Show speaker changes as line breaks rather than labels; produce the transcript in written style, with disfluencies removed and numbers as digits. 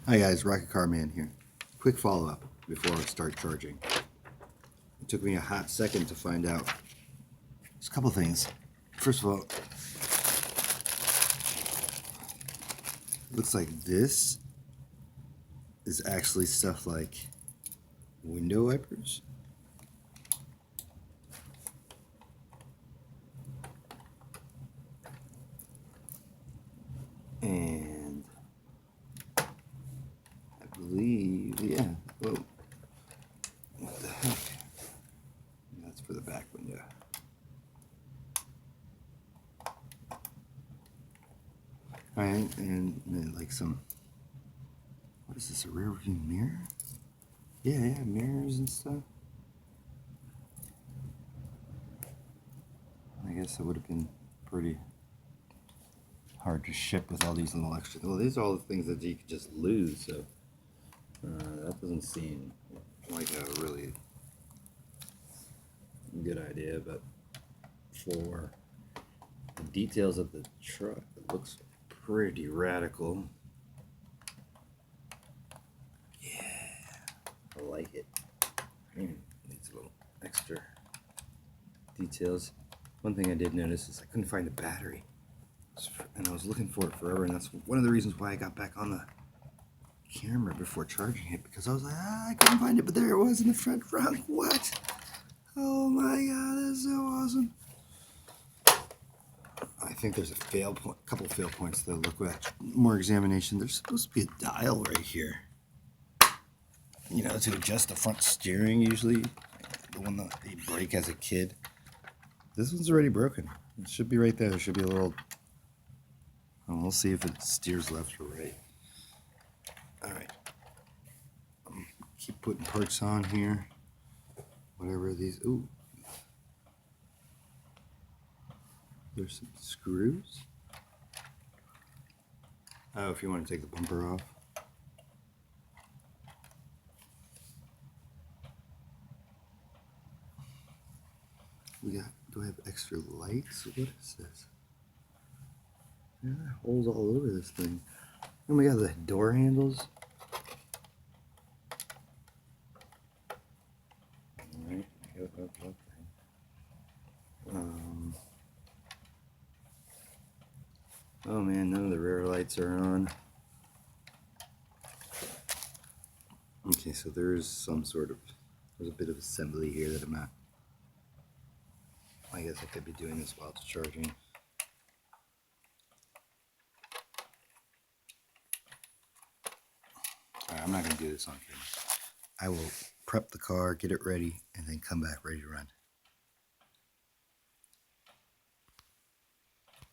Hi guys, Rocket Car Man here. Quick follow-up before I start charging. It took me a hot second to find out. There's a couple things. First of all, it looks like this is actually stuff like window wipers. And I believe, yeah, whoa, what the heck? That's for the back window. Alright, and like some, what is this, a rear view mirror? Yeah, mirrors and stuff. I guess it would have been pretty hard to ship with all these little extra. Well, these are all the things that you could just lose, so that doesn't seem like a really good idea. But for the details of the truck, it looks pretty radical. Yeah, I like it. Needs a little extra details. One thing I did notice is I couldn't find the battery, and I was looking for it forever, and that's one of the reasons why I got back on the camera before charging it, because I was like, I couldn't find it, but there it was in the front trunk. What? Oh my god, that's so awesome. I think there's a couple fail points that look at more examination. There's supposed to be a dial right here, you know, to adjust the front steering, usually the one that you break as a kid. This one's already broken. It should be right there. There should be a little, we'll see if it steers left or right. Alright, keep putting parts on here, whatever these, ooh, there's some screws. Oh, if you want to take the bumper off. Do I have extra lights? What is this? Yeah, holes all over this thing. Oh my god, the door handles. Alright, oh man, none of the rear lights are on. Okay, so there's a bit of assembly here that I'm not. I guess I could be doing this while it's charging. Alright, I'm not going to do this on camera. I will prep the car, get it ready, and then come back ready to run.